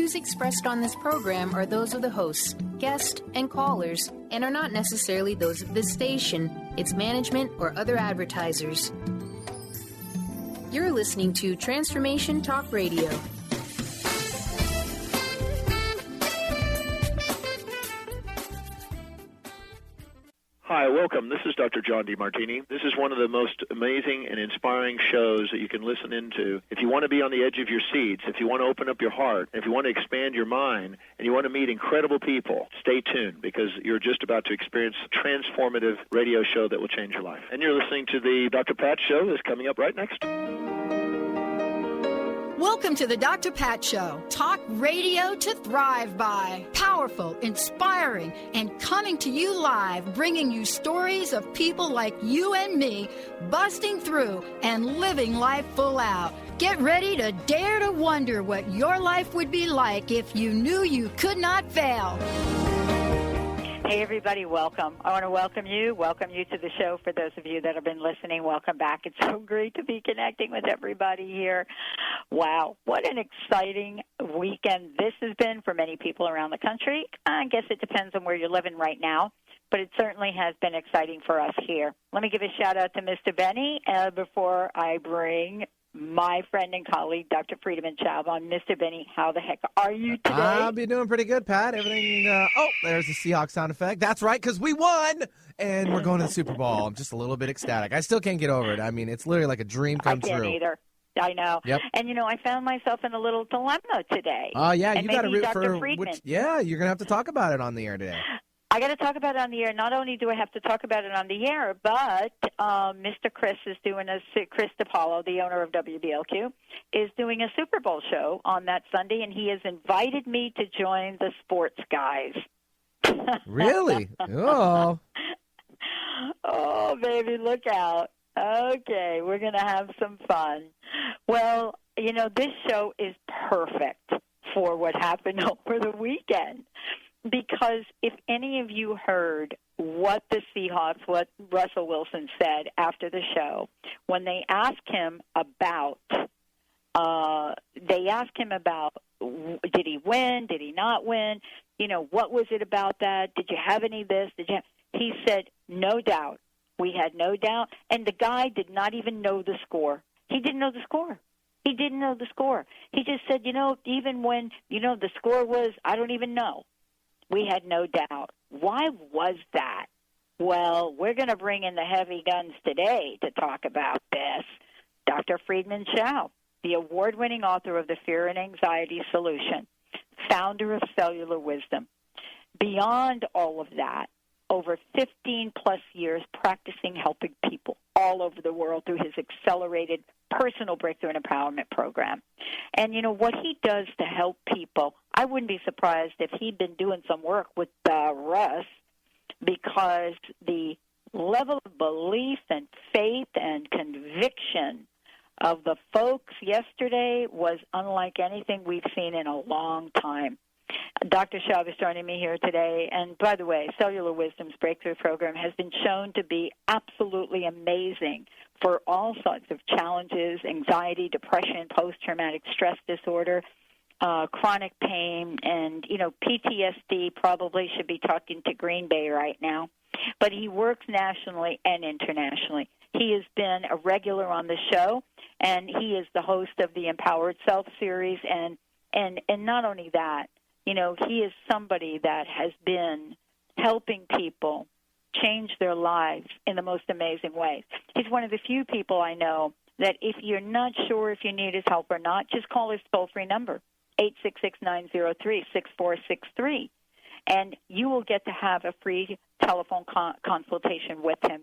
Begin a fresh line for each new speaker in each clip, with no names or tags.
views expressed on this program are those of the hosts, guests, and callers, and are not necessarily those of this station, its management, or other advertisers. You're listening to Transformation Talk Radio.
Hi, welcome. This is Dr. John DeMartini. This is one of the most amazing and inspiring shows that you can listen into. If you want to be on the edge of your seats, if you want to open up your heart, if you want to expand your mind, and you want to meet incredible people, stay tuned because you're just about to experience a transformative radio show that will change your life. And you're listening to the Dr. Pat Show that's coming up right next.
Welcome to the Dr. Pat Show. Talk radio to thrive by. Powerful, inspiring, and coming to you live, bringing you stories of people like you and me, busting through and living life full out. Get ready to dare to wonder what your life would be like if you knew you could not fail.
Hey, everybody, welcome. I want to welcome you to the show. For those of you that have been listening, welcome back. It's so great to be connecting with everybody here. Wow, what an exciting weekend this has been for many people around the country. I guess it depends on where you're living right now, but it certainly has been exciting for us here. Let me give a shout-out to Mr. Benny before I bring my friend and colleague, Dr. Friedemann on. Mr. Benny, how the heck are you today?
I'll be doing pretty good, Pat. Everything, there's the Seahawks sound effect. That's right, because we won, and we're going to the Super Bowl. I'm just a little bit ecstatic. I still can't get over it. I mean, it's literally like a dream come true.
I can't either. I know.
Yep.
And, I found myself in a little dilemma today.
Yeah, you got to root
Dr.
for
Friedemann.
Yeah, you're going to have to talk about it on the air today.
I got to talk about it on the air. Not only do I have to talk about it on the air, but Mr. Chris is doing Chris DiPaolo, the owner of WBLQ, is doing a Super Bowl show on that Sunday, and he has invited me to join the sports guys.
Really? Oh.
Oh, baby, look out. Okay, we're going to have some fun. Well, this show is perfect for what happened over the weekend. Because if any of you heard what the Seahawks, what Russell Wilson said after the show, when they asked him about, did he win? Did he not win? What was it about that? Did you have any of this? He said, no doubt. We had no doubt. And the guy did not even know the score. He didn't know the score. He didn't know the score. He just said, even when, the score was, I don't even know. We had no doubt. Why was that? Well, we're going to bring in the heavy guns today to talk about this. Dr. Friedemann, the award-winning author of The Fear and Anxiety Solution, founder of Cellular Wisdom. Beyond all of that, over 15-plus years practicing helping people all over the world through his accelerated personal breakthrough and empowerment program. And, what he does to help people, I wouldn't be surprised if he'd been doing some work with Russ, because the level of belief and faith and conviction of the folks yesterday was unlike anything we've seen in a long time. Dr. Schaub is joining me here today. And by the way, Cellular Wisdom's Breakthrough Program has been shown to be absolutely amazing for all sorts of challenges, anxiety, depression, post-traumatic stress disorder, chronic pain, and, PTSD. Probably should be talking to Green Bay right now. But he works nationally and internationally. He has been a regular on the show, and he is the host of the Empowered Self series. And not only that, he is somebody that has been helping people change their lives in the most amazing ways. He's one of the few people I know that if you're not sure if you need his help or not, just call his toll-free number, 866-903-6463, and you will get to have a free telephone consultation with him.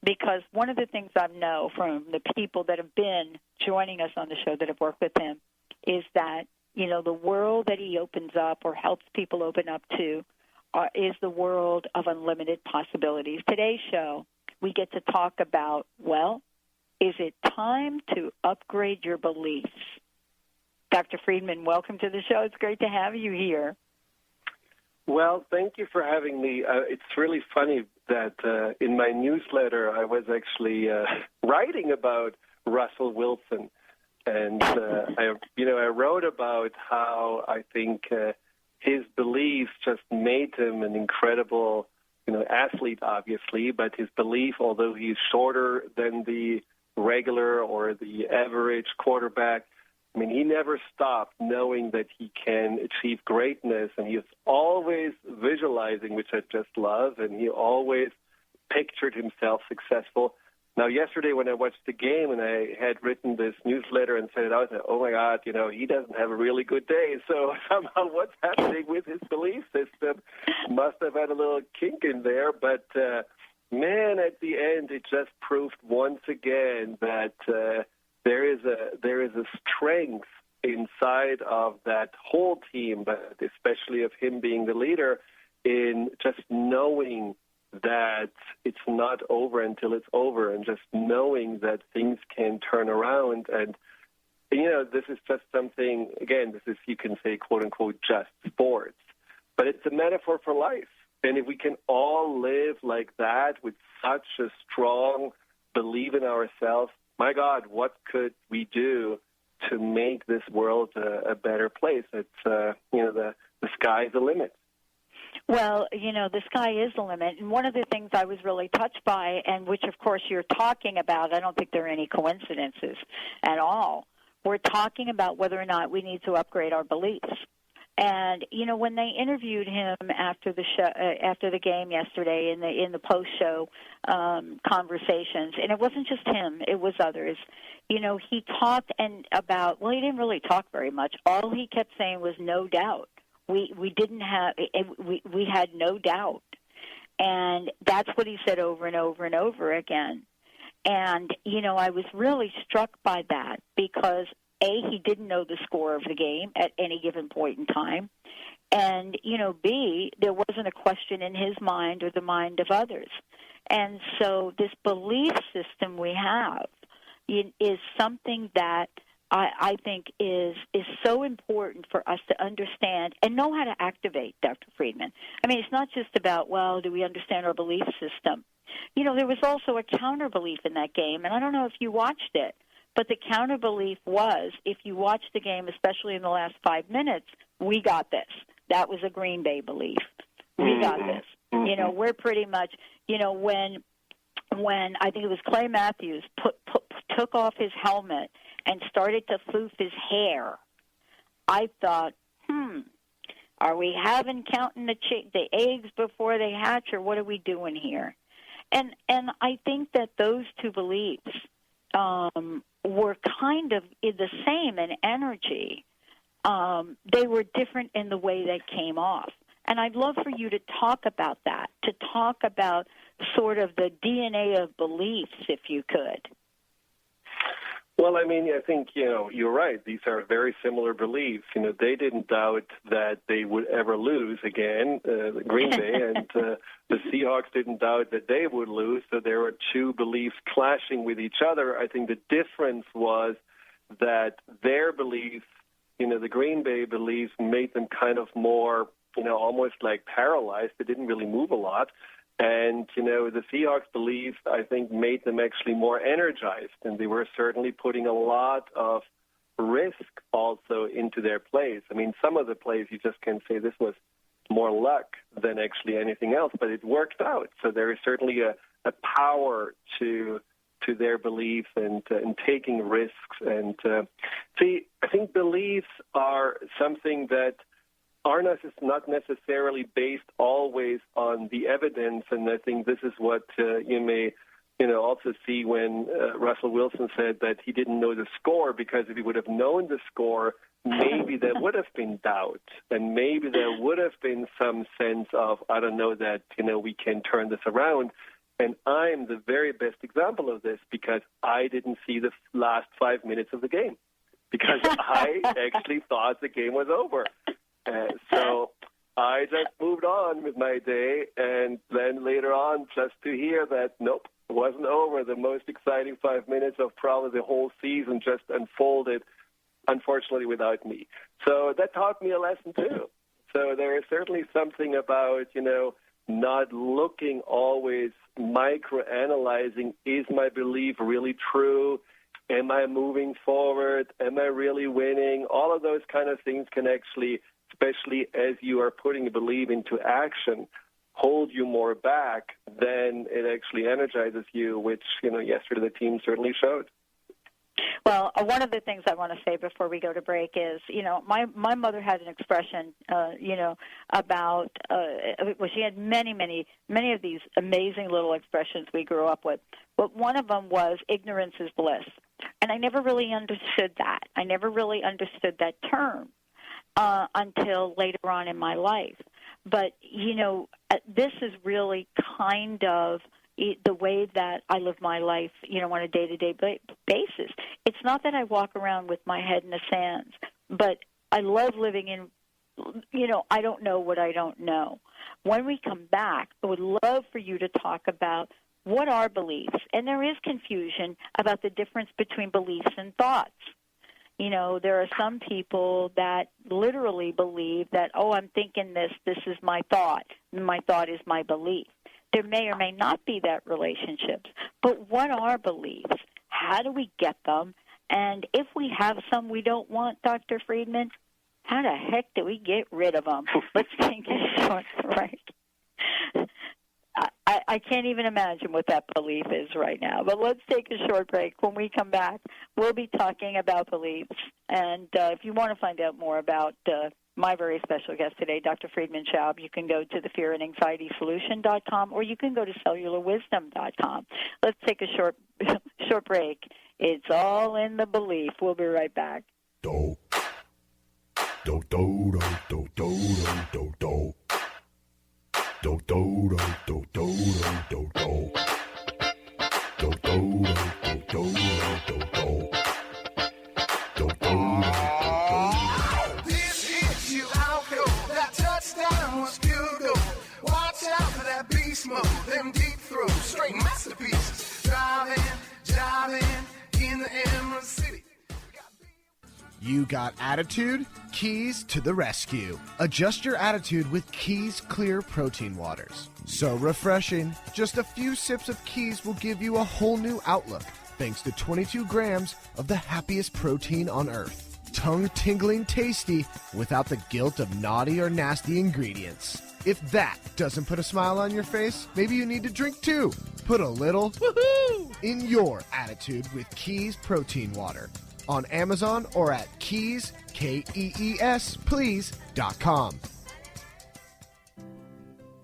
Because one of the things I know from the people that have been joining us on the show that have worked with him is that, the world that he opens up or helps people open up to is the world of unlimited possibilities. Today's show, we get to talk about, is it time to upgrade your beliefs? Dr. Friedemann, welcome to the show. It's great to have you here.
Well, thank you for having me. It's really funny that in my newsletter I was actually writing about Russell Wilson. And I wrote about how I think his beliefs just made him an incredible, athlete, obviously. But his belief, although he's shorter than the regular or the average quarterback, I mean, he never stopped knowing that he can achieve greatness, and he was always visualizing, which I just love, and he always pictured himself successful. Now, yesterday when I watched the game and I had written this newsletter and said it out, I said, oh, my God, he doesn't have a really good day. So somehow what's happening with his belief system must have had a little kink in there. But, man, at the end, it just proved once again that there is a strength inside of that whole team, but especially of him being the leader, in just knowing that it's not over until it's over, and just knowing that things can turn around. And, this is just something, again, this is, you can say, quote unquote, just sports, but it's a metaphor for life. And if we can all live like that with such a strong belief in ourselves, my God, what could we do to make this world a better place? It's, the sky's the limit.
Well, the sky is the limit. And one of the things I was really touched by, and which, of course, you're talking about, I don't think there are any coincidences at all. We're talking about whether or not we need to upgrade our beliefs. And, when they interviewed him after the show, after the game yesterday in the post-show conversations, and it wasn't just him, it was others, he talked about, well, he didn't really talk very much. All he kept saying was no doubt. We didn't have, we had no doubt. And that's what he said over and over and over again. And, I was really struck by that because, A, he didn't know the score of the game at any given point in time. And, B, there wasn't a question in his mind or the mind of others. And so this belief system we have is something that I think is so important for us to understand and know how to activate, Dr. Friedemann. I mean, it's not just about, well, do we understand our belief system? There was also a counter-belief in that game, and I don't know if you watched it, but the counter-belief was, if you watch the game, especially in the last 5 minutes, we got this. That was a Green Bay belief. We got this. We're pretty much, when I think it was Clay Matthews took off his helmet and started to floof his hair, I thought, are we counting the eggs before they hatch, or what are we doing here? And I think that those two beliefs were kind of the same in energy. They were different in the way they came off. And I'd love for you to talk about that, to talk about sort of the DNA of beliefs, if you could.
Well, I mean, I think, you're right. These are very similar beliefs. They didn't doubt that they would ever lose again, Green Bay, and the Seahawks didn't doubt that they would lose. So there were two beliefs clashing with each other. I think the difference was that their beliefs, the Green Bay beliefs, made them kind of more, almost like paralyzed. They didn't really move a lot. And, the Seahawks belief, I think, made them actually more energized. And they were certainly putting a lot of risk also into their plays. I mean, some of the plays you just can say this was more luck than actually anything else, but it worked out. So there is certainly a power to their beliefs and taking risks. And I think beliefs are something that are not necessarily based always on the evidence, and I think this is what you may also see when Russell Wilson said that he didn't know the score, because if he would have known the score, maybe there would have been doubt, and maybe there would have been some sense of, I don't know, that we can turn this around. And I'm the very best example of this, because I didn't see the last 5 minutes of the game, because I actually thought the game was over. So I just moved on with my day, and then later on just to hear that, nope, it wasn't over. The most exciting 5 minutes of probably the whole season just unfolded, unfortunately, without me. So that taught me a lesson, too. So there is certainly something about, not looking always, micro-analyzing, is my belief really true? Am I moving forward? Am I really winning? All of those kind of things can actually, especially as you are putting a belief into action, hold you more back than it actually energizes you, which, yesterday the team certainly showed.
Well, one of the things I want to say before we go to break is, my mother had an expression, about, she had many of these amazing little expressions we grew up with. But one of them was ignorance is bliss. And I never really understood that. I never really understood that term until later on in my life. But, this is really kind of the way that I live my life, on a day-to-day basis. It's not that I walk around with my head in the sands, but I love living in, I don't know what I don't know. When we come back, I would love for you to talk about what are beliefs. And there is confusion about the difference between beliefs and thoughts. There are some people that literally believe that, I'm thinking this is my thought, and my thought is my belief. There may or may not be that relationship. But what are beliefs? How do we get them? And if we have some we don't want, Dr. Friedemann, how the heck do we get rid of them? Let's take a short break. I can't even imagine what that belief is right now. But let's take a short break. When we come back, we'll be talking about beliefs. And if you want to find out more about my very special guest today, Dr. Friedemann Schaub, you can go to thefearandanxietysolution.com or you can go to cellularwisdom.com. Let's take a short break. It's all in the belief. We'll be right back.
Do do do do do do do do. Do do do do do do do. Do do do do do do. Do do.
This is you outgo. That touchdown was good. Watch out for that beast mode. Them deep throws, straight masterpieces. Driving in the Emerald City.
You got attitude? Keys to the rescue. Adjust your attitude with Keys Clear Protein Waters. So refreshing. Just a few sips of Keys will give you a whole new outlook, thanks to 22 grams of the happiest protein on earth. Tongue-tingling tasty without the guilt of naughty or nasty ingredients. If that doesn't put a smile on your face, maybe you need to drink too. Put a little woohoo in your attitude with Keys Protein Water. On Amazon or at Keys, Kees, please.com.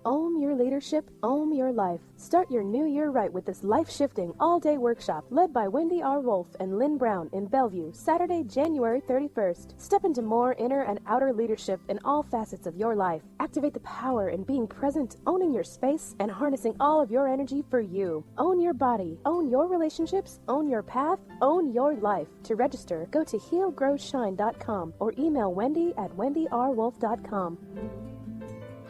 Own your leadership, own your life. Start your new year right with this life-shifting all-day workshop led by Wendy R. Wolf and Lynn Brown in Bellevue, Saturday, January 31st. Step into more inner and outer leadership in all facets of your life. Activate the power in being present, owning your space, and harnessing all of your energy for you. Own your body, own your relationships, own your path, own your life. To register, go to healgrowshine.com or email Wendy at wendyrwolf.com.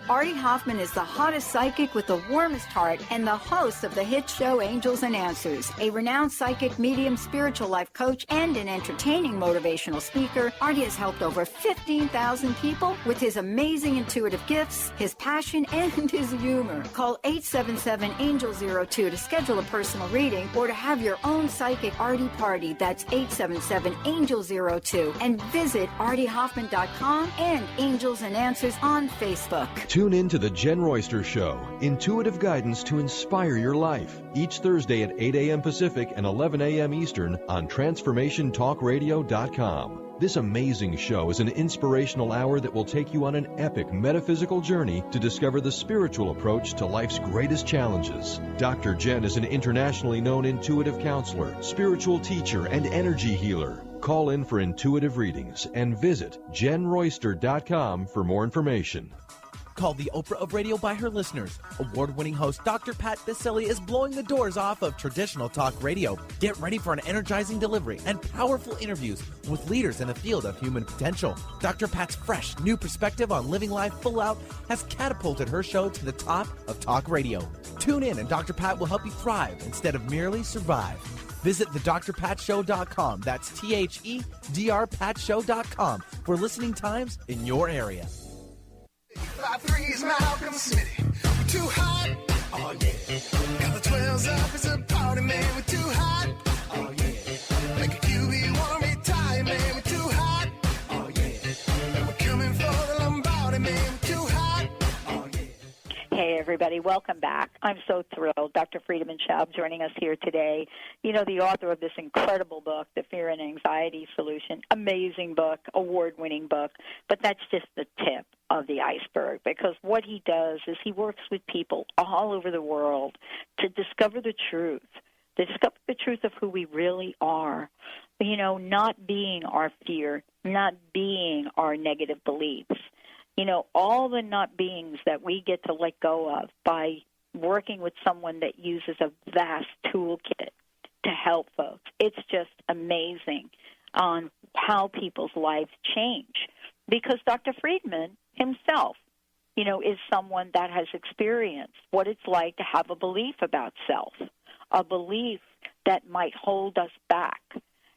Artie Hoffman is the hottest psychic with the warmest heart and the host of the hit show Angels and Answers. A renowned psychic, medium, spiritual life coach, and an entertaining motivational speaker, Artie has helped over 15,000 people with his amazing intuitive gifts, his passion, and his humor. Call 877-ANGEL-02 to schedule a personal reading or to have your own psychic Artie party. That's 877-ANGEL-02. And visit artiehoffman.com and Angels and Answers on Facebook.
Tune in to The Jen Royster Show, intuitive guidance to inspire your life. Each Thursday at 8 a.m. Pacific and 11 a.m. Eastern on TransformationTalkRadio.com. This amazing show is an inspirational hour that will take you on an epic metaphysical journey to discover the spiritual approach to life's greatest challenges. Dr. Jen is an internationally known intuitive counselor, spiritual teacher, and energy healer. Call in for intuitive readings and visit JenRoyster.com for more information.
Called the Oprah of radio by her listeners. Award-winning host Dr. Pat Baccili is blowing the doors off of traditional talk radio. Get ready for an energizing delivery and powerful interviews with leaders in the field of human potential. Dr. Pat's fresh, new perspective on living life full out has catapulted her show to the top of talk radio. Tune in and Dr. Pat will help you thrive instead of merely survive. Visit thedrpatshow.com. That's THEDRPatshow.com for listening times in your area.
5'3" is Malcolm Smitty. We're too hot. Oh, yeah. Got the 12s up. It's a party, man. We're too hot. Oh, yeah. Make you be warm, be tight, man, we're too hot. Oh yeah. And we're coming for the Lombardi, man, we're too hot. Oh yeah.
Hey, everybody. Welcome back. I'm so thrilled. Dr. Friedemann Schaub joining us here today. You know, the author of this incredible book, The Fear and Anxiety Solution. Amazing book, award-winning book. But that's just the tip of the iceberg, because what he does is he works with people all over the world to discover the truth, of who we really are. You know, not being our fear, not being our negative beliefs. You know, all the not beings that we get to let go of by working with someone that uses a vast toolkit to help folks. It's just amazing on how people's lives change. Because Dr. Friedemann himself, you know, is someone that has experienced what it's like to have a belief about self, a belief that might hold us back.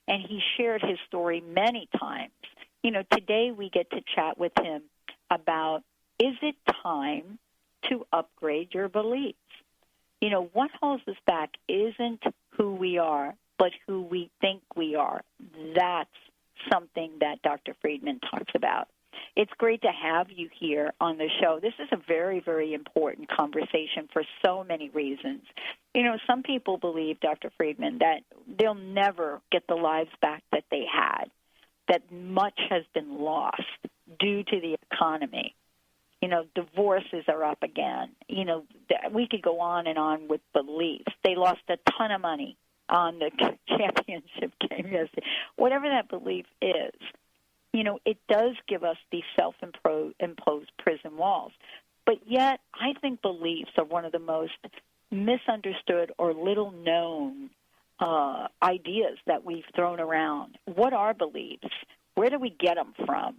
And he shared his story many times. You know, today we get to chat with him about, is it time to upgrade your beliefs? You know, what holds us back isn't who we are, but who we think we are. That's something that Dr. Friedemann talks about. It's great to have you here on the show. This is a very, very important conversation for so many reasons. You know, some people believe, Dr. Friedemann, that they'll never get the lives back that they had, that much has been lost due to the economy. You know, divorces are up again. You know, we could go on and on with beliefs. They lost a ton of money on the championship game yesterday. Whatever that belief is, you know, it does give us these self-imposed prison walls. But yet, I think beliefs are one of the most misunderstood or little-known ideas that we've thrown around. What are beliefs? Where do we get them from?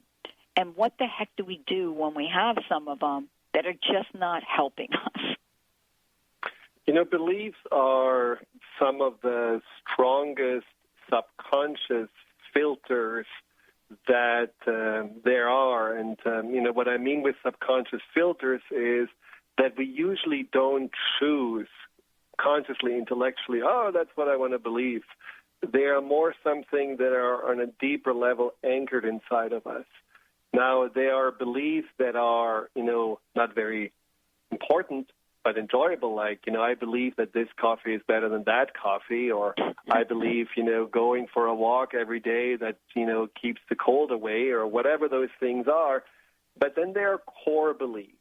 And what the heck do we do when we have some of them that are just not helping us?
You know, beliefs are some of the strongest subconscious filters that there are. And, you know, what I mean with subconscious filters is that we usually don't choose consciously, intellectually, oh, that's what I want to believe. They are more something that are on a deeper level anchored inside of us. Now, they are beliefs that are, you know, not very important, but enjoyable, like, you know, I believe that this coffee is better than that coffee, or I believe, you know, going for a walk every day that, you know, keeps the cold away, or whatever those things are. But then there are core beliefs,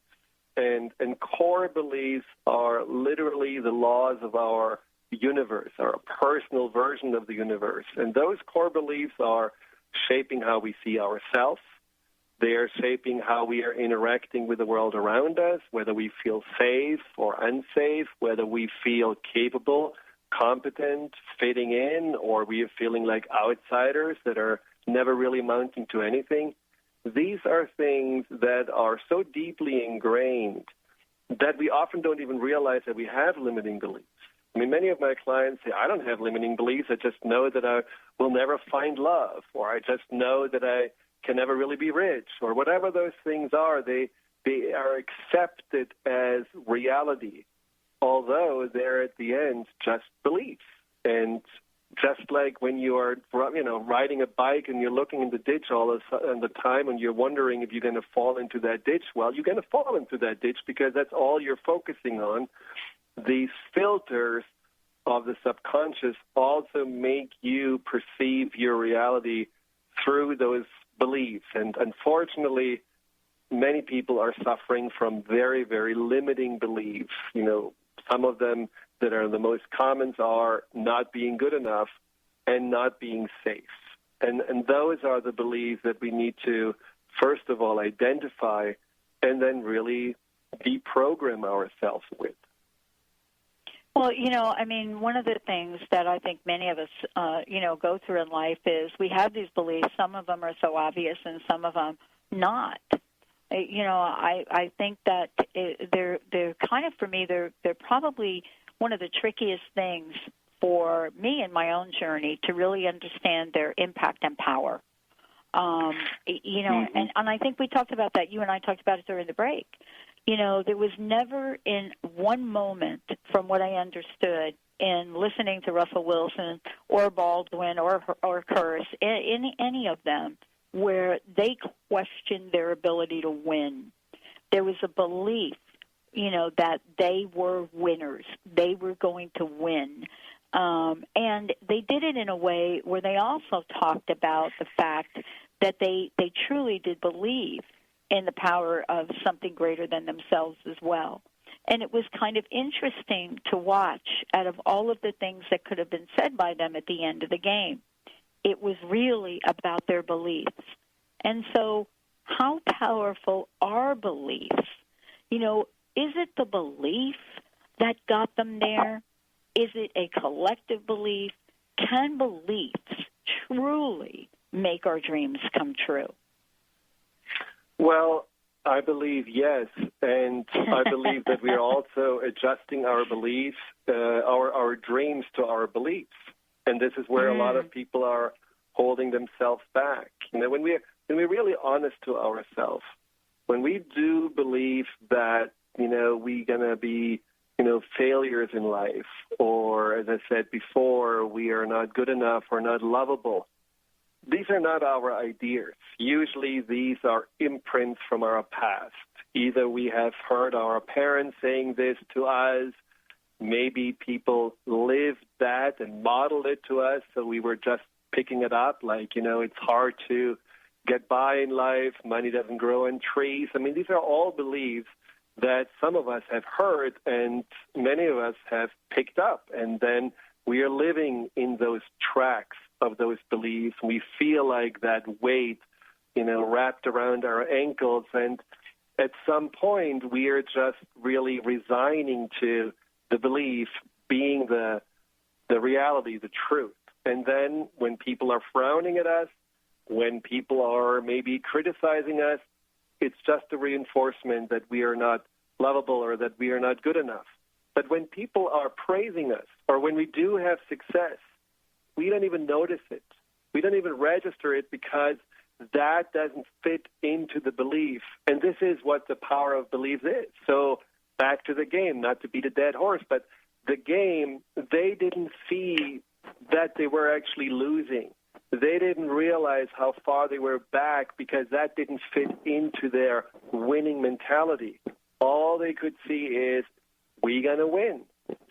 and core beliefs are literally the laws of our universe, our personal version of the universe. And those core beliefs are shaping how we see ourselves. They are shaping how we are interacting with the world around us, whether we feel safe or unsafe, whether we feel capable, competent, fitting in, or we are feeling like outsiders that are never really amounting to anything. These are things that are so deeply ingrained that we often don't even realize that we have limiting beliefs. I mean, many of my clients say, I don't have limiting beliefs. I just know that I will never find love, or I just know that I can never really be rich, or whatever those things are. They are accepted as reality, although they're at the end just beliefs. And just like when you are, you know, riding a bike and you're looking in the ditch all the time and you're wondering if you're going to fall into that ditch, well, you're going to fall into that ditch because that's all you're focusing on. These filters of the subconscious also make you perceive your reality through those beliefs. And unfortunately, many people are suffering from very, very limiting beliefs. You know, some of them that are the most common are not being good enough and not being safe. And those are the beliefs that we need to, first of all, identify and then really deprogram ourselves with.
Well, you know, I mean, one of the things that I think many of us, you know, go through in life is we have these beliefs. Some of them are so obvious and some of them not. You know, I think that they're kind of, for me, they're probably one of the trickiest things for me in my own journey to really understand their impact and power. You know, and I think we talked about that. You and I talked about it during the break. You know, there was never in one moment, from what I understood, in listening to Russell Wilson or Baldwin or Kurz, any of them, where they questioned their ability to win. There was a belief, that they were winners. They were going to win. And they did it in a way where they also talked about the fact that they truly did believe in the power of something greater than themselves as well. And it was kind of interesting to watch out of all of the things that could have been said by them at the end of the game. It was really about their beliefs. And so how powerful are beliefs? Is it the belief that got them there? Is it a collective belief? Can beliefs truly make our dreams come true?
Well, I believe yes, and I believe that we are also adjusting our beliefs, our dreams to our beliefs, and this is where a lot of people are holding themselves back. When we're really honest to ourselves, when we do believe that we're gonna be failures in life, or as I said before, we are not good enough or not lovable. These are not our ideas. Usually these are imprints from our past. Either we have heard our parents saying this to us, maybe people lived that and modeled it to us, so we were just picking it up, it's hard to get by in life, money doesn't grow on trees. These are all beliefs that some of us have heard and many of us have picked up, and then we are living in those tracks of those beliefs. We feel like that weight, wrapped around our ankles, and at some point we are just really resigning to the belief being the reality, the truth. And then when people are frowning at us, when people are maybe criticizing us, it's just a reinforcement that we are not lovable or that we are not good enough. But when people are praising us, or when we do have success, we don't even notice it. We don't even register it because that doesn't fit into the belief. And this is what the power of belief is. So back to the game, not to beat a dead horse, but the game, they didn't see that they were actually losing. They didn't realize how far they were back because that didn't fit into their winning mentality. All they could see is, we're going to win.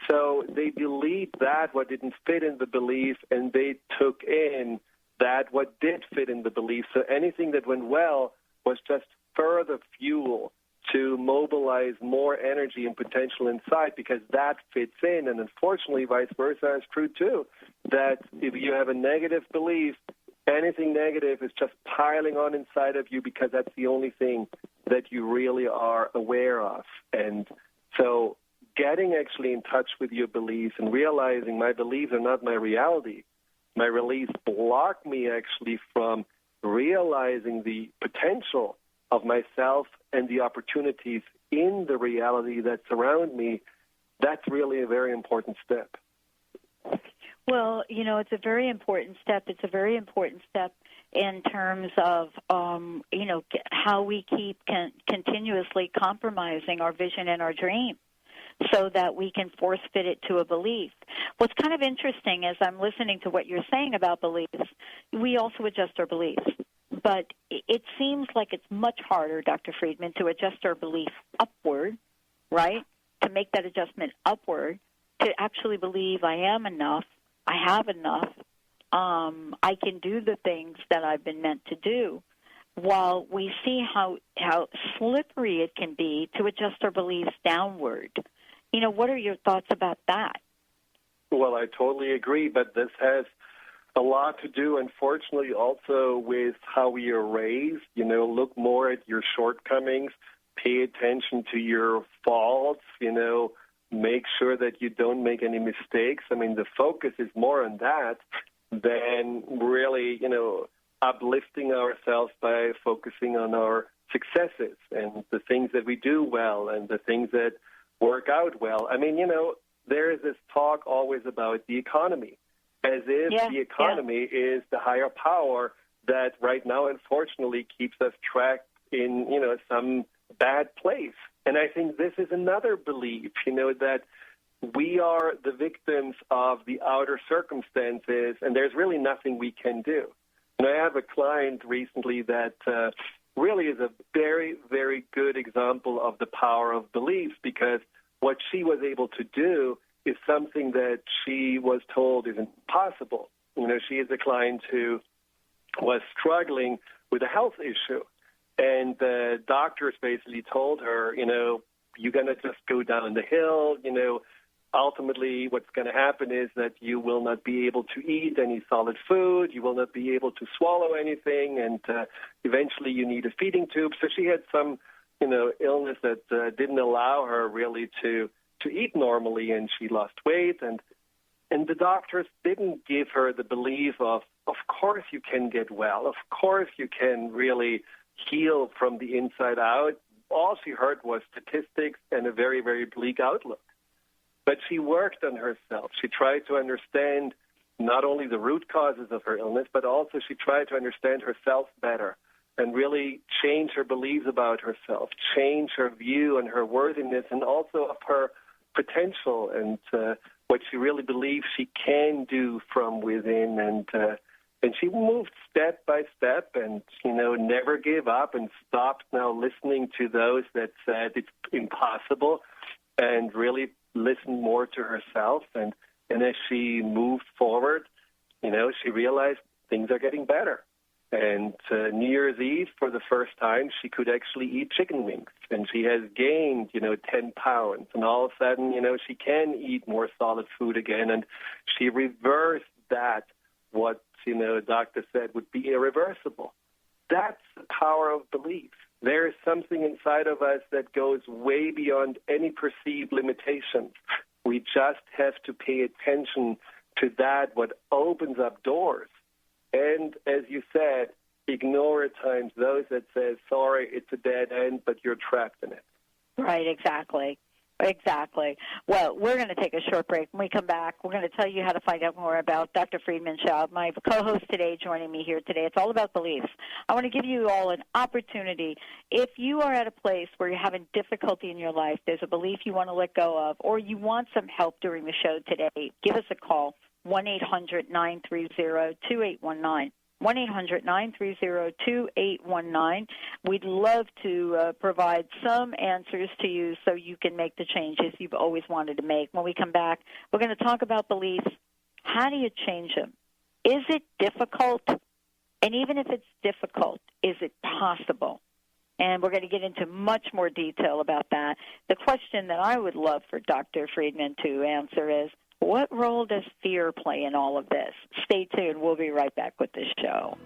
So they believed that what didn't fit in the belief, and they took in that what did fit in the belief. So anything that went well was just further fuel to mobilize more energy and potential inside because that fits in. And unfortunately, vice versa is true too, that if you have a negative belief, anything negative is just piling on inside of you because that's the only thing that you really are aware of. And so getting actually in touch with your beliefs and realizing my beliefs are not my reality. My beliefs block me actually from realizing the potential of myself and the opportunities in the reality that surround me. That's really a very important step.
Well, it's a very important step. It's a very important step in terms of, how we keep continuously compromising our vision and our dream so that we can force fit it to a belief. What's kind of interesting as I'm listening to what you're saying about beliefs, we also adjust our beliefs. But it seems like it's much harder, Dr. Friedemann, to adjust our belief upward, right, to make that adjustment upward, to actually believe I am enough, I have enough, I can do the things that I've been meant to do, while we see how slippery it can be to adjust our beliefs downward. What are your thoughts about that?
Well, I totally agree, but this has a lot to do, unfortunately, also with how we are raised. Look more at your shortcomings, pay attention to your faults, make sure that you don't make any mistakes. The focus is more on that than really, uplifting ourselves by focusing on our successes and the things that we do well and the things that work out well. There is this talk always about the economy, as if the economy is the higher power that right now, unfortunately, keeps us trapped in, some bad place. And I think this is another belief, that we are the victims of the outer circumstances, and there's really nothing we can do. And I have a client recently that really is a very, very good example of the power of beliefs, because what she was able to do is something that she was told is impossible. You know, she is a client who was struggling with a health issue, and the doctors basically told her, you know, you're going to just go down the hill, you know, ultimately what's going to happen is that you will not be able to eat any solid food, you will not be able to swallow anything, and eventually you need a feeding tube. So she had some, you know, illness that didn't allow her really to eat normally, and she lost weight, and the doctors didn't give her the belief of course you can get well, of course you can really heal from the inside out. All she heard was statistics and a very, very bleak outlook. But she worked on herself. She tried to understand not only the root causes of her illness, but also she tried to understand herself better and really change her beliefs about herself, change her view on her worthiness and also of her potential and what she really believes she can do from within. And she moved step by step and, you know, never gave up and stopped now listening to those that said it's impossible and really listened more to herself. And as she moved forward, you know, she realized things are getting better. And New Year's Eve, for the first time, she could actually eat chicken wings. And she has gained, you know, 10 pounds. And all of a sudden, you know, she can eat more solid food again. And she reversed that, what, you know, a doctor said would be irreversible. That's the power of belief. There is something inside of us that goes way beyond any perceived limitations. We just have to pay attention to that, what opens up doors. And as you said, ignore at times those that say, sorry, it's a dead end, but you're trapped in it.
Right, exactly. Exactly. Well, we're going to take a short break. When we come back, we're going to tell you how to find out more about Dr. Friedemann Schaub, my co-host today, joining me here today. It's all about beliefs. I want to give you all an opportunity. If you are at a place where you're having difficulty in your life, there's a belief you want to let go of, or you want some help during the show today, give us a call, 1-800-930-2819. 1-800-930-2819. We'd love to provide some answers to you so you can make the changes you've always wanted to make. When we come back, we're going to talk about beliefs. How do you change them? Is it difficult? And even if it's difficult, is it possible? And we're going to get into much more detail about that. The question that I would love for Dr. Friedemann to answer is, what role does fear play in all of this? Stay tuned. We'll be right back with this show.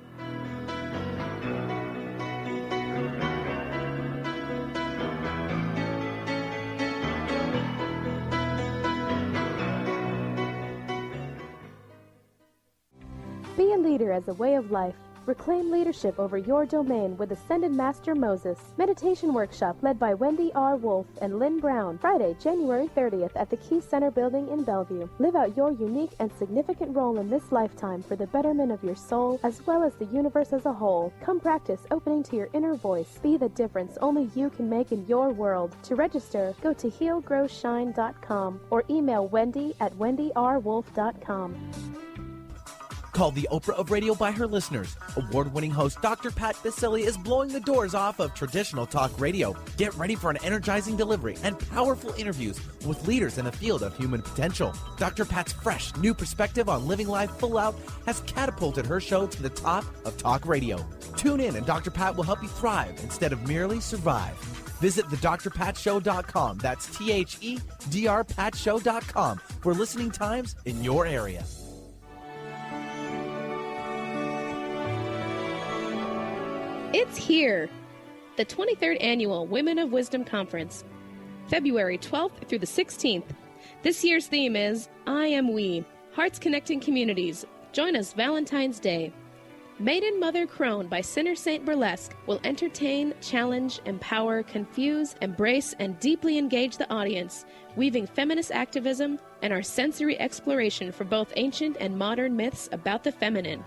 Be a leader as a way of life. Reclaim leadership over your domain with Ascended Master Moses. Meditation workshop led by Wendy R. Wolf and Lynn Brown. Friday, January 30th at the Key Center building in Bellevue. Live out your unique and significant role in this lifetime for the betterment of your soul as well as the universe as a whole. Come practice opening to your inner voice. Be the difference only you can make in your world. To register, go to healgrowshine.com or email wendy@wendyrwolf.com.
Called the Oprah of radio by her listeners, award-winning host Dr. Pat Baccili is blowing the doors off of traditional talk radio. Get ready for an energizing delivery and powerful interviews with leaders in the field of human potential. Dr. Pat's fresh, new perspective on living life full out has catapulted her show to the top of talk radio. Tune in and Dr. Pat will help you thrive instead of merely survive. Visit thedrpatshow.com. That's THEDRPatShow.com for listening times in your area.
It's here, the 23rd Annual Women of Wisdom Conference, February 12th through the 16th. This year's theme is I Am We, Hearts Connecting Communities. Join us Valentine's Day. Maiden Mother Crone by Sinner Saint Burlesque will entertain, challenge, empower, confuse, embrace, and deeply engage the audience, weaving feminist activism and our sensory exploration for both ancient and modern myths about the feminine.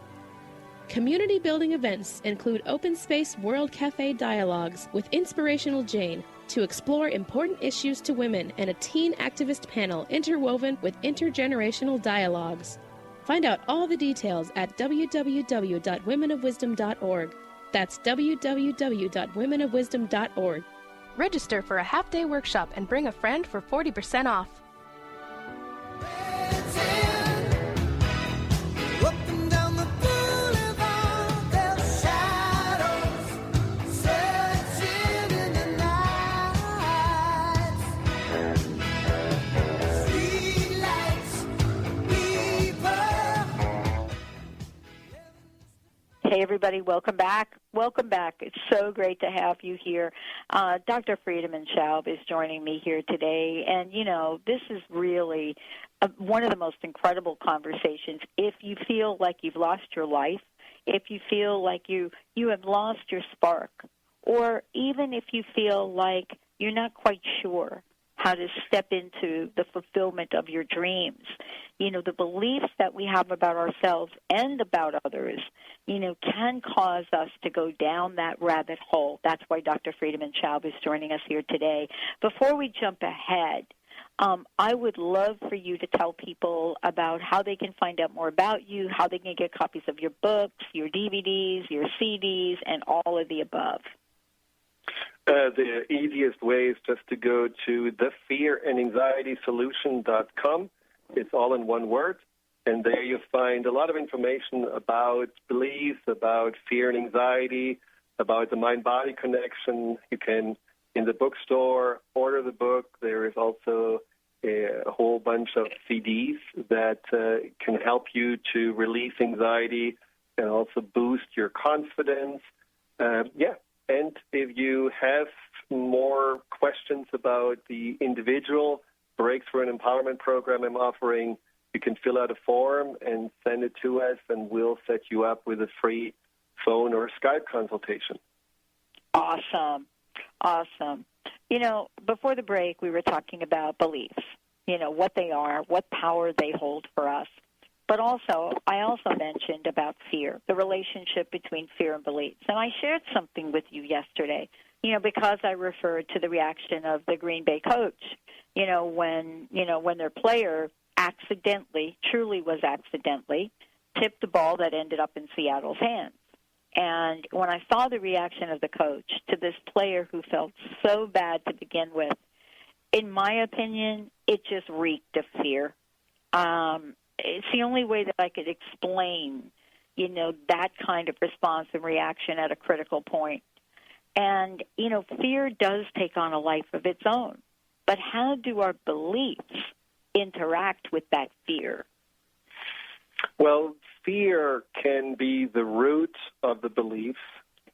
Community building events include Open Space World Cafe Dialogues with Inspirational Jane to explore important issues to women and a teen activist panel interwoven with intergenerational dialogues. Find out all the details at www.womenofwisdom.org. That's www.womenofwisdom.org.
Register for a half-day workshop and bring a friend for 40% off.
Hey, everybody, welcome back. Welcome back. It's so great to have you here. Dr. Friedemann Schaub is joining me here today, and, you know, this is really one of the most incredible conversations. If you feel like you've lost your life, if you feel like you have lost your spark, or even if you feel like you're not quite sure how to step into the fulfillment of your dreams. You know, the beliefs that we have about ourselves and about others, you know, can cause us to go down that rabbit hole. That's why Dr. Friedemann Schaub is joining us here today. Before we jump ahead, I would love for you to tell people about how they can find out more about you, how they can get copies of your books, your DVDs, your CDs, and all of the above.
The easiest way is just to go to thefearandanxietysolution.com. It's all in one word, and there you find a lot of information about beliefs, about fear and anxiety, about the mind-body connection. You can, in the bookstore, order the book. There is also a whole bunch of CDs that can help you to release anxiety and also boost your confidence. And if you have more questions about the individual breakthrough and empowerment program I'm offering, you can fill out a form and send it to us, and we'll set you up with a free phone or Skype consultation.
Awesome. You know, before the break, we were talking about beliefs, you know, what they are, what power they hold for us. But also, I also mentioned about fear, the relationship between fear and beliefs. And I shared something with you yesterday, you know, because I referred to the reaction of the Green Bay coach, when their player truly was accidentally, tipped the ball that ended up in Seattle's hands. And when I saw the reaction of the coach to this player who felt so bad to begin with, in my opinion, it just reeked of fear. It's the only way that I could explain, you know, that kind of response and reaction at a critical point. And, you know, fear does take on a life of its own. But how do our beliefs interact with that fear?
Well, fear can be the root of the beliefs.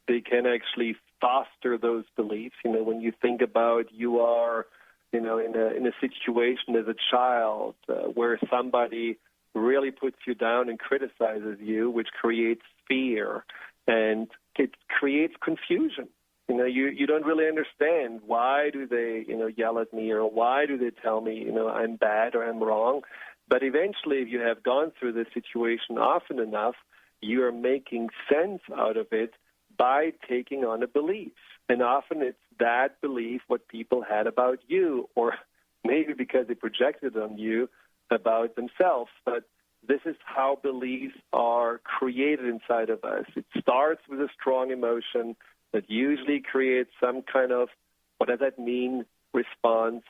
They can actually foster those beliefs. You know, when you think about you are, you know, in a situation as a child where somebody really puts you down and criticizes you, which creates fear, and it creates confusion. You know, you don't really understand why do they, you know, yell at me, or why do they tell me, you know, I'm bad or I'm wrong. But eventually, if you have gone through this situation often enough, you are making sense out of it by taking on a belief. And often it's that belief what people had about you, or maybe because they projected on you about themselves. But this is how beliefs are created inside of us. It starts with a strong emotion that usually creates some kind of, what does that mean, response.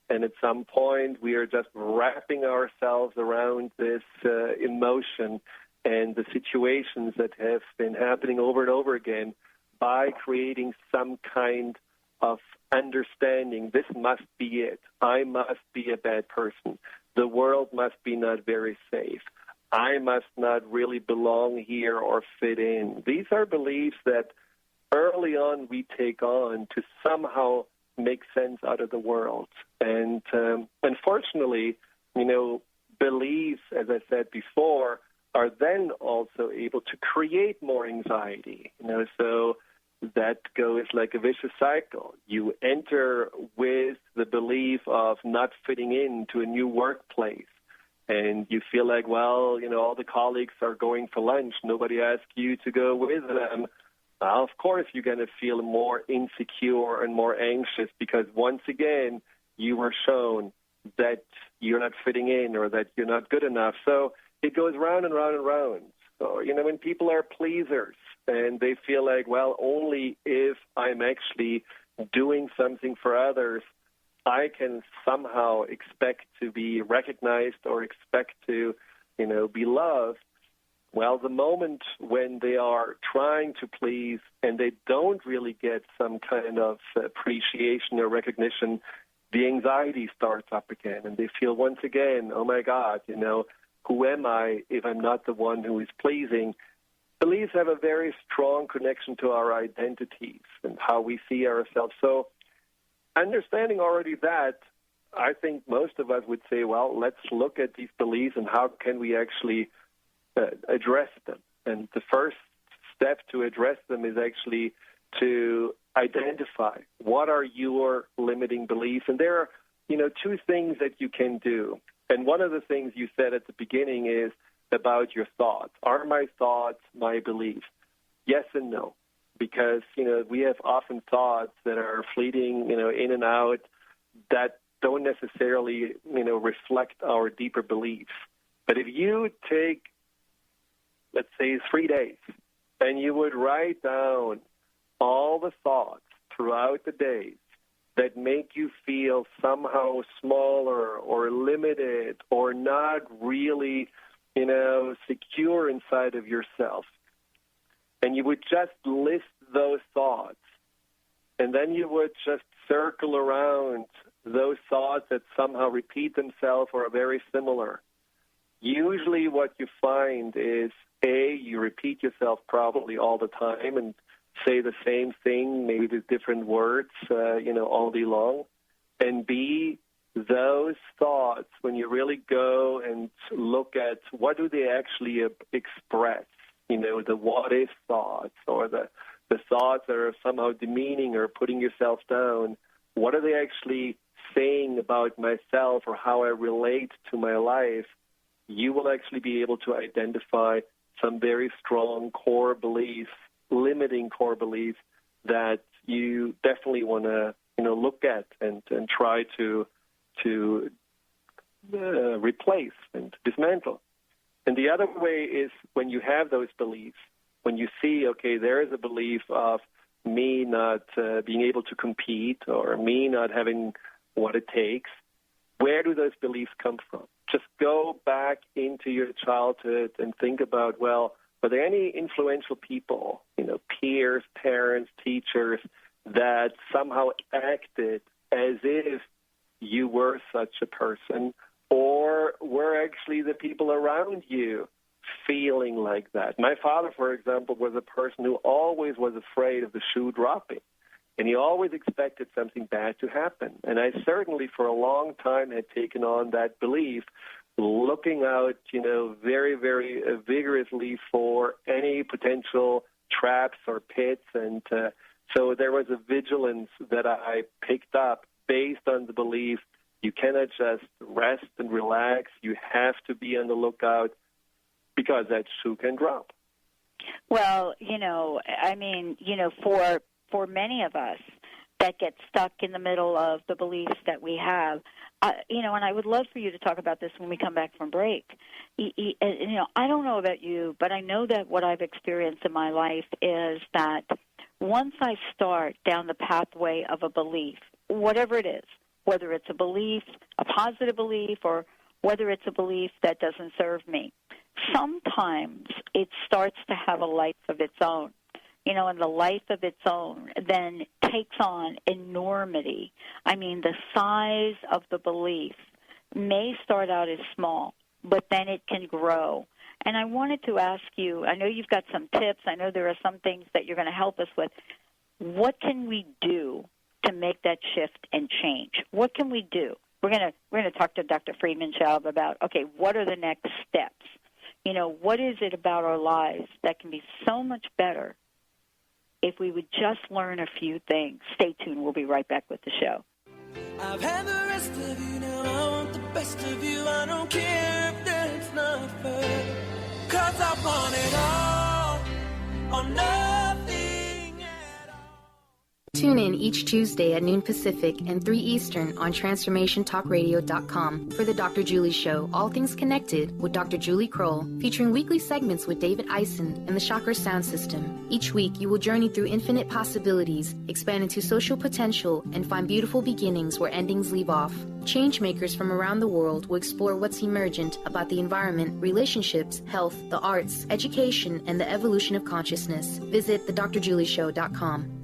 And at some point, we are just wrapping ourselves around this emotion and the situations that have been happening over and over again by creating some kind of understanding. This must be it. I must be a bad person. The world must be not very safe. I must not really belong here or fit in. These are beliefs that early on we take on to somehow make sense out of the world. And unfortunately, you know, beliefs, as I said before, are then also able to create more anxiety. You know, so that goes like a vicious cycle. You enter with the belief of not fitting into a new workplace, and you feel like, well, all the colleagues are going for lunch. Nobody asked you to go with them. Of course, you're going to feel more insecure and more anxious because once again, you were shown that you're not fitting in or that you're not good enough. So it goes round and round and round. So, when people are pleasers and they feel like, well, only if I'm actually doing something for others, I can somehow expect to be recognized or expect to, be loved. Well, the moment when they are trying to please and they don't really get some kind of appreciation or recognition, the anxiety starts up again, and they feel once again, oh my God, who am I if I'm not the one who is pleasing? Beliefs have a very strong connection to our identities and how we see ourselves. So understanding already that, I think most of us would say, well, let's look at these beliefs and how can we actually address them. And the first step to address them is actually to identify what are your limiting beliefs. And there are, two things that you can do. And one of the things you said at the beginning is about your thoughts. Are my thoughts my beliefs? Yes and no. Because, we have often thoughts that are fleeting, in and out that don't necessarily, reflect our deeper beliefs. But if you take, let's say, 3 days, and you would write down all the thoughts throughout the days that make you feel somehow smaller or limited or not really, secure inside of yourself, and you would just list those thoughts, and then you would just circle around those thoughts that somehow repeat themselves or are very similar. Usually what you find is, A, you repeat yourself probably all the time and say the same thing, maybe with different words, all day long. And B, those thoughts, when you really go and look at what do they actually express, the what-if thoughts or the thoughts that are somehow demeaning or putting yourself down, what are they actually saying about myself or how I relate to my life, you will actually be able to identify some very strong core beliefs, limiting core beliefs that you definitely want to, look at and try to replace and dismantle. And the other way is when you have those beliefs, when you see, okay, there is a belief of me not being able to compete or me not having what it takes, where do those beliefs come from? Just go back into your childhood and think about, well, are there any influential people, peers, parents, teachers, that somehow acted as if you were such a person, or were actually the people around you feeling like that? My father, for example, was a person who always was afraid of the shoe dropping, and he always expected something bad to happen. And I certainly for a long time had taken on that belief, looking out, very, very vigorously for any potential traps or pits. And so there was a vigilance that I picked up based on the belief you cannot just rest and relax. You have to be on the lookout because that shoe can drop.
Well, for many of us that get stuck in the middle of the beliefs that we have, and I would love for you to talk about this when we come back from break. I don't know about you, but I know that what I've experienced in my life is that once I start down the pathway of a belief, whatever it is, whether it's a belief, a positive belief, or whether it's a belief that doesn't serve me, sometimes it starts to have a life of its own. And the life of its own then takes on enormity. I mean, the size of the belief may start out as small, but then it can grow. And I wanted to ask you, I know you've got some tips. I know there are some things that you're going to help us with. What can we do to make that shift and change? What can we do? We're going to talk to Dr. Friedemann about, okay, what are the next steps? What is it about our lives that can be so much better if we would just learn a few things? Stay tuned. We'll be right back with the show.
I've had the rest of you, now I want the best of you. I don't care if that's not fair, 'cause I want it all or nothing at all.
Tune in each Tuesday at noon Pacific and 3 Eastern on TransformationTalkRadio.com for The Dr. Julie Show, All Things Connected with Dr. Julie Kroll, featuring weekly segments with David Eisen and the Chakra Sound System. Each week, you will journey through infinite possibilities, expand into social potential, and find beautiful beginnings where endings leave off. Changemakers from around the world will explore what's emergent about the environment, relationships, health, the arts, education, and the evolution of consciousness. Visit thedrjulieshow.com.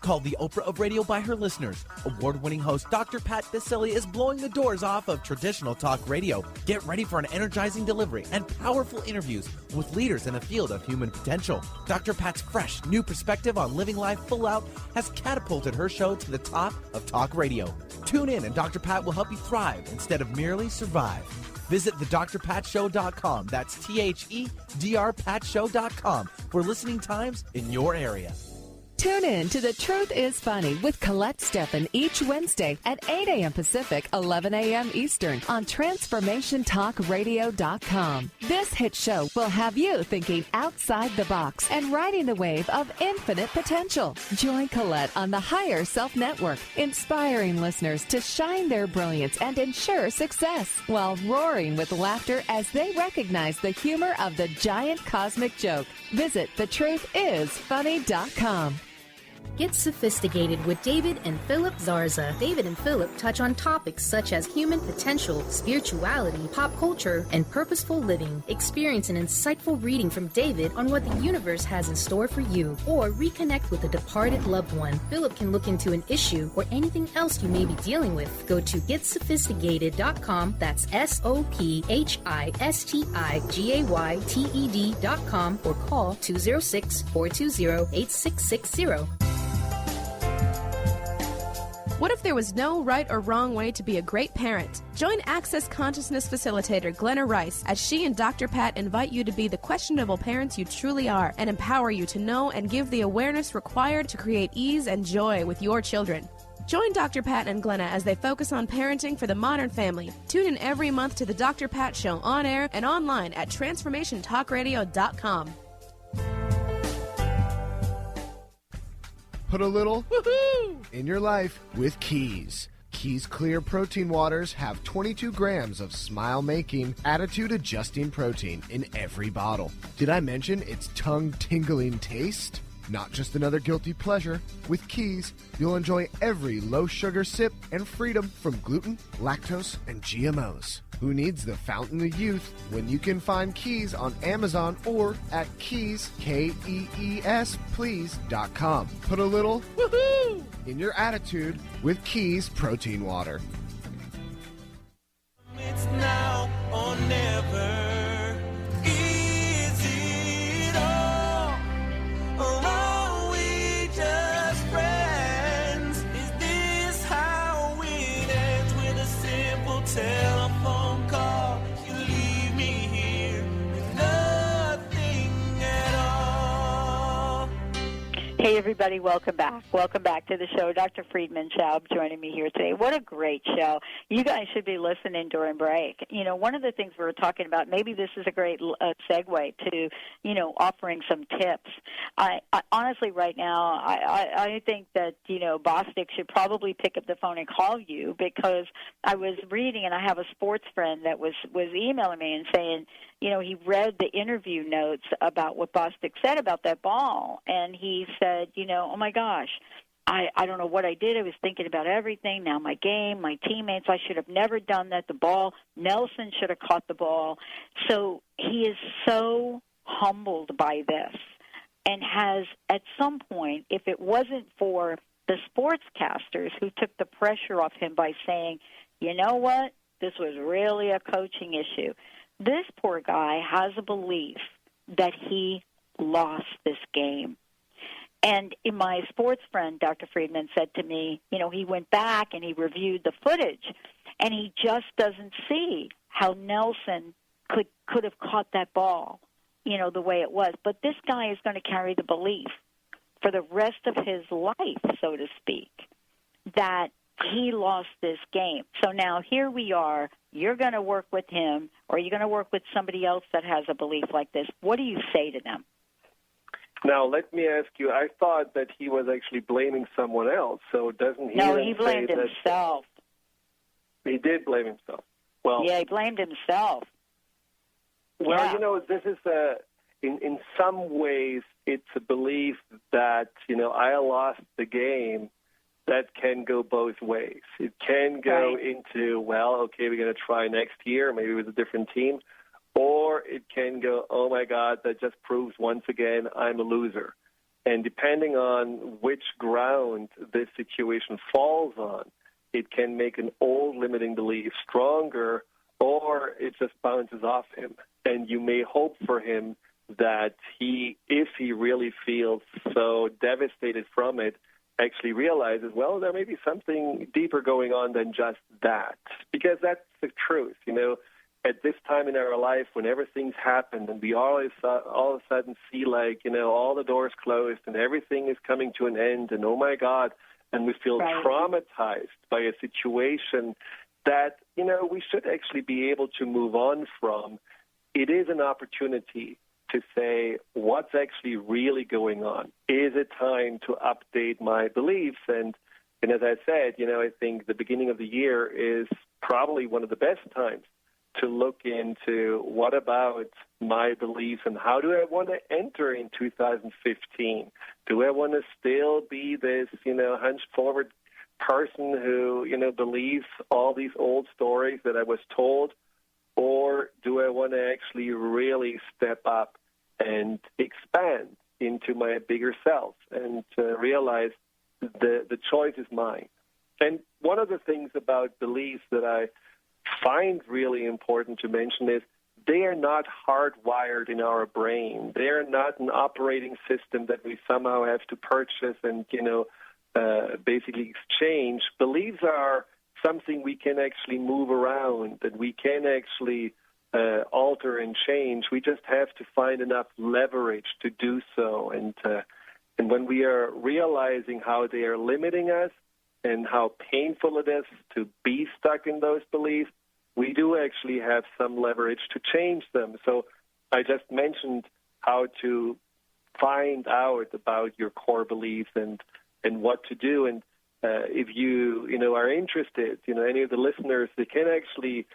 Called the Oprah of radio by her listeners, award-winning host Dr. Pat Baccili is blowing the doors off of traditional talk radio. Get ready for an energizing delivery and powerful interviews with leaders in the field of human potential. Dr. Pat's fresh, new perspective on living life full out has catapulted her show to the top of talk radio. Tune in and Dr. Pat will help you thrive instead of merely survive. Visit thedrpatshow.com. That's THEDRPatshow.com for listening times in your area.
Tune in to The Truth is Funny with Colette Steffen each Wednesday at 8 a.m. Pacific, 11 a.m. Eastern on TransformationTalkRadio.com. This hit show will have you thinking outside the box and riding the wave of infinite potential. Join Colette on the Higher Self Network, inspiring listeners to shine their brilliance and ensure success while roaring with laughter as they recognize the humor of the giant cosmic joke. Visit TheTruthIsFunny.com.
Get sophisticated with David and Philip Zarza. David and Philip touch on topics such as human potential, spirituality, pop culture, and purposeful living. Experience an insightful reading from David on what the universe has in store for you, or reconnect with a departed loved one. Philip can look into an issue or anything else you may be dealing with. Go to GetSophisticated.com. That's SOPHISTIGAYTED.com or call 206-420-8660.
What if there was no right or wrong way to be a great parent? Join Access Consciousness Facilitator Glenna Rice as she and Dr. Pat invite you to be the questionable parents you truly are and empower you to know and give the awareness required to create ease and joy with your children. Join Dr. Pat and Glenna as they focus on parenting for the modern family. Tune in every month to the Dr. Pat Show on air and online at TransformationTalkRadio.com.
Put a little in your life with Keys. Keys Clear Protein Waters have 22 grams of smile-making, attitude-adjusting protein in every bottle. Did I mention its tongue-tingling taste? Not just another guilty pleasure. With Keys, you'll enjoy every low-sugar sip and freedom from gluten, lactose, and GMOs. Who needs the fountain of youth when you can find Keys on Amazon or at Keys, Kees, please.com. Put a little in your attitude with Keys Protein Water.
It's now or never. Is it all? Or are we just friends? Is this how it ends with a simple telephone call? You leave me here with nothing at all.
Hey, everybody, welcome back. Welcome back to the show. Dr. Friedemann Schaub joining me here today. What a great show. You guys should be listening during break. You know, one of the things we were talking about, maybe this is a great segue to, you know, offering some tips. I honestly, right now, I think that, you know, Bostic should probably pick up the phone and call you, because I was reading, and I have a sports friend that was emailing me and saying, you know, he read the interview notes about what Bostic said about that ball, and he said, you know, oh, my gosh, I don't know what I did. I was thinking about everything. Now my game, my teammates, I should have never done that. The ball, Nelson should have caught the ball. So he is so humbled by this, and has at some point, if it wasn't for the sportscasters who took the pressure off him by saying, you know what, this was really a coaching issue, this poor guy has a belief that he lost this game. And my sports friend, Dr. Friedemann, said to me, you know, he went back and he reviewed the footage, and he just doesn't see how Nelson could have caught that ball, you know, the way it was. But this guy is going to carry the belief for the rest of his life, so to speak, that he lost this game. So now here we are. You're going to work with him, or you're going to work with somebody else that has a belief like this. What do you say to them?
Now, let me ask you, I thought that he was actually blaming someone else, so doesn't he?
No, he blamed himself.
He did blame himself. Well,
yeah, he blamed himself.
Well,
yeah.
You know, this is in some ways, it's a belief that, you know, I lost the game. That can go both ways. It can go into, well, okay, we're going to try next year, maybe with a different team. Or it can go, oh, my God, that just proves once again I'm a loser. And depending on which ground this situation falls on, it can make an old limiting belief stronger, or it just bounces off him. And you may hope for him that if he really feels so devastated from it, actually realizes, well, there may be something deeper going on than just that. Because that's the truth. You know, at this time in our life, whenever things happen and we all of a sudden see, like, you know, all the doors closed and everything is coming to an end and, oh, my God, and we feel traumatized by a situation that, you know, we should actually be able to move on from. It is an opportunity to say, what's actually really going on? Is it time to update my beliefs? And as I said, you know, I think the beginning of the year is probably one of the best times to look into what about my beliefs and how do I want to enter in 2015? Do I want to still be this, you know, hunched forward person who, you know, believes all these old stories that I was told? Or do I want to actually really step up and expand into my bigger self and realize the choice is mine? And one of the things about beliefs that I find really important to mention is they are not hardwired in our brain. They are not an operating system that we somehow have to purchase and, you know, basically exchange. Beliefs are something we can actually move around, that we can actually alter and change. We just have to find enough leverage to do so. And when we are realizing how they are limiting us and how painful it is to be stuck in those beliefs, we do actually have some leverage to change them. So I just mentioned how to find out about your core beliefs and what to do. And if you know, are interested, you know, any of the listeners, they can actually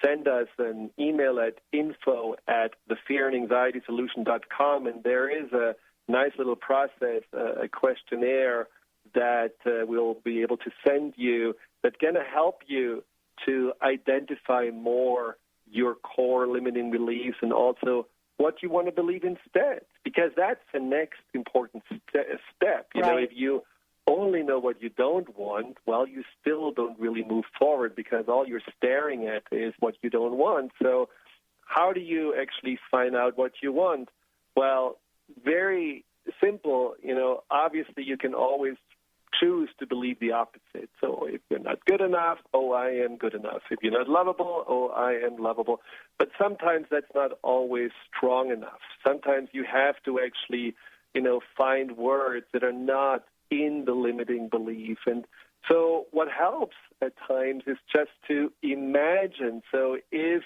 send us an email at info@thefearandanxietysolution.com, and there is a nice little process, a questionnaire that we'll be able to send you that's going to help you to identify more your core limiting beliefs and also what you want to believe instead, because that's the next important step. You know, if you only know what you don't want, well, you still don't really move forward because all you're staring at is what you don't want. So how do you actually find out what you want? Well, very simple. You know, obviously you can always choose to believe the opposite. So if you're not good enough, oh, I am good enough. If you're not lovable, oh, I am lovable. But sometimes that's not always strong enough. Sometimes you have to actually, you know, find words that are not in the limiting belief. And so what helps at times is just to imagine. So if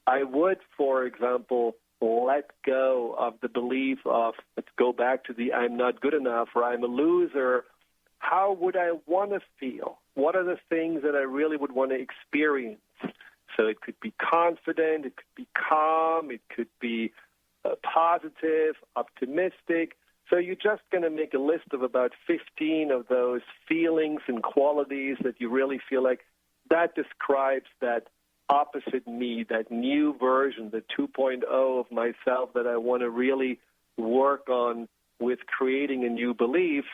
I would, for example, let go of the belief of, let's go back to the I'm not good enough or I'm a loser, how would I want to feel? What are the things that I really would want to experience? So it could be confident, it could be calm, it could be positive, optimistic. So you're just going to make a list of about 15 of those feelings and qualities that you really feel like that describes that opposite me, that new version, the 2.0 of myself that I want to really work on with creating a new belief.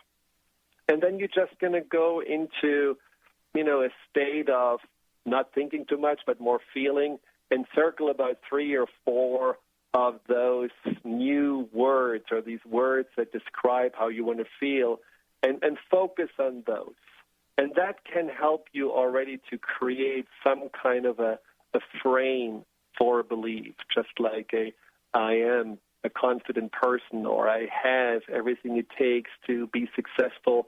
And then you're just going to go into, you know, a state of not thinking too much, but more feeling, and circle about 3 or 4 of those new words or these words that describe how you want to feel, and focus on those. And that can help you already to create some kind of a frame for a belief, just like I am a confident person or I have everything it takes to be successful.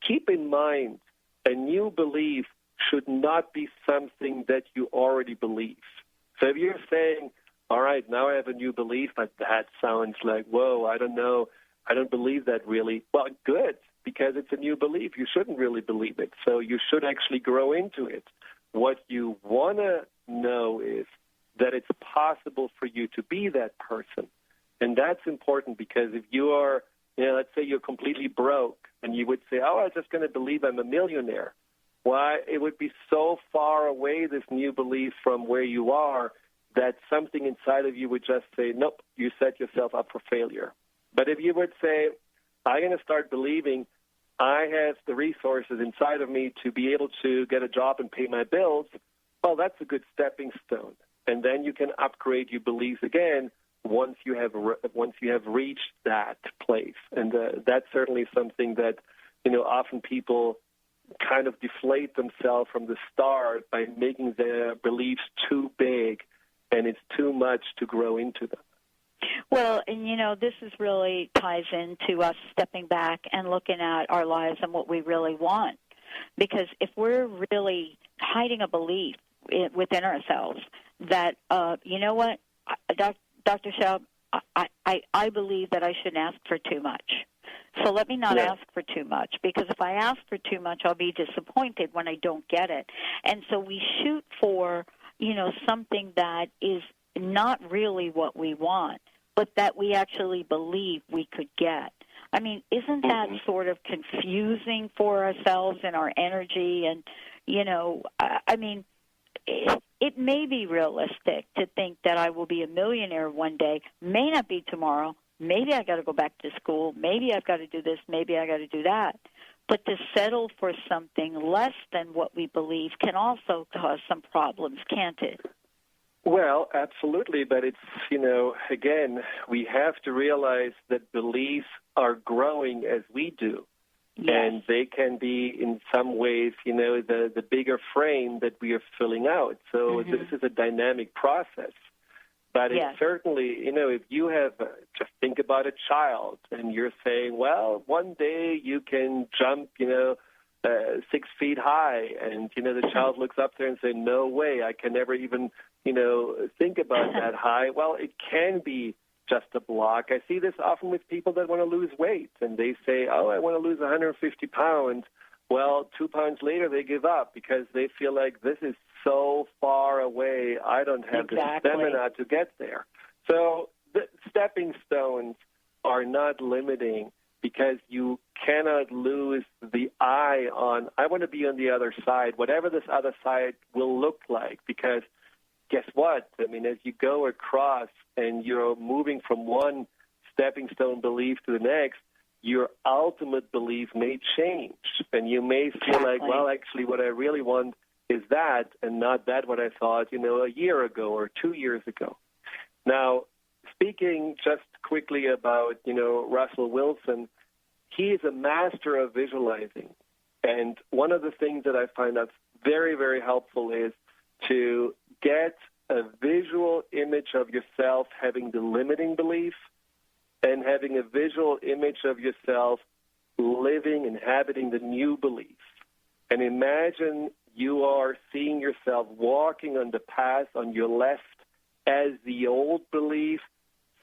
Keep in mind, a new belief should not be something that you already believe. So if you're saying, all right, now I have a new belief, but that sounds like, whoa, I don't know, I don't believe that really. Well, good, because it's a new belief. You shouldn't really believe it. So you should actually grow into it. What you want to know is that it's possible for you to be that person. And that's important, because if you are, let's say you're completely broke, and you would say, oh, I'm just going to believe I'm a millionaire. Why? It would be so far away, this new belief, from where you are, that something inside of you would just say, nope, you set yourself up for failure. But if you would say, I'm going to start believing I have the resources inside of me to be able to get a job and pay my bills, well, that's a good stepping stone. And then you can upgrade your beliefs again once you have reached that place. And that's certainly something that, often people kind of deflate themselves from the start by making their beliefs too big, and it's too much to grow into them.
Well, and this is really ties into us stepping back and looking at our lives and what we really want. Because if we're really hiding a belief within ourselves that, you know what, Dr. Schaub, I believe that I shouldn't ask for too much. So let me not ask for too much, because if I ask for too much, I'll be disappointed when I don't get it. And so we shoot for, something that is not really what we want, but that we actually believe we could get. I mean, isn't that sort of confusing for ourselves and our energy? And, it may be realistic to think that I will be a millionaire one day. May not be tomorrow. Maybe I got to go back to school. Maybe I've got to do this. Maybe I got to do that. But to settle for something less than what we believe can also cause some problems, can't it?
Well, absolutely. But it's, again, we have to realize that beliefs are growing as we do. Yes. And they can be, in some ways, the bigger frame that we are filling out. So this is a dynamic process. But it's certainly, if you have, just think about a child, and you're saying, well, one day you can jump, 6 feet high, and, the child looks up there and says, no way, I can never even, think about that high. Well, it can be just a block. I see this often with people that want to lose weight, and they say, oh, I want to lose 150 pounds. Well, 2 pounds later, they give up because they feel like this is so far away, I don't have the stamina to get there. So the stepping stones are not limiting, because you cannot lose the eye on, I want to be on the other side, whatever this other side will look like, because guess what? I mean, as you go across and you're moving from one stepping stone belief to the next, your ultimate belief may change. And you may feel like, well, actually, what I really want is that, and not that what I thought, a year ago or 2 years ago. Now, speaking just quickly about, Russell Wilson, he is a master of visualizing. And one of the things that I find that's very, very helpful is to get a visual image of yourself having the limiting belief, and having a visual image of yourself living, inhabiting the new belief. And imagine you are seeing yourself walking on the path on your left as the old belief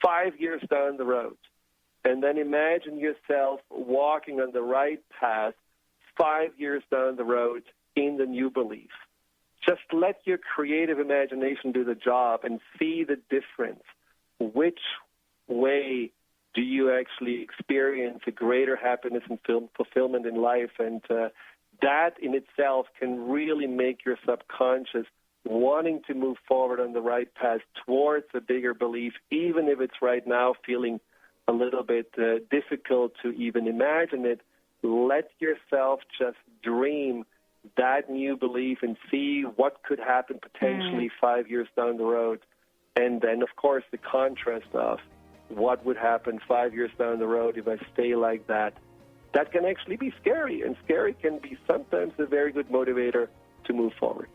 5 years down the road. And then imagine yourself walking on the right path 5 years down the road in the new belief. Just let your creative imagination do the job and see the difference. Which way do you actually experience a greater happiness and fulfillment in life? And that in itself can really make your subconscious wanting to move forward on the right path towards a bigger belief, even if it's right now feeling a little bit difficult to even imagine it. Let yourself just dream that new belief and see what could happen potentially 5 years down the road. And then, of course, the contrast of what would happen 5 years down the road if I stay like that. That can actually be scary, and scary can be sometimes a very good motivator to move forward.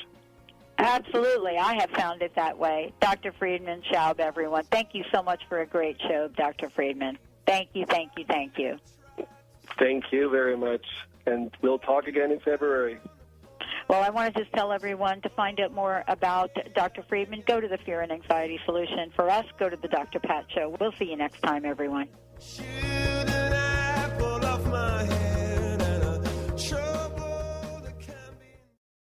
Absolutely. I have found it that way. Dr. Friedemann, Schaub, everyone. Thank you so much for a great show, Dr. Friedemann. Thank you, thank you, thank you.
Thank you very much. and we'll talk again in February.
Well, I want to just tell everyone to find out more about Dr. Friedemann, go to the Fear and Anxiety Solution. For us, go to the Dr. Pat Show. We'll see you next time, everyone.
Shoot an apple off my head.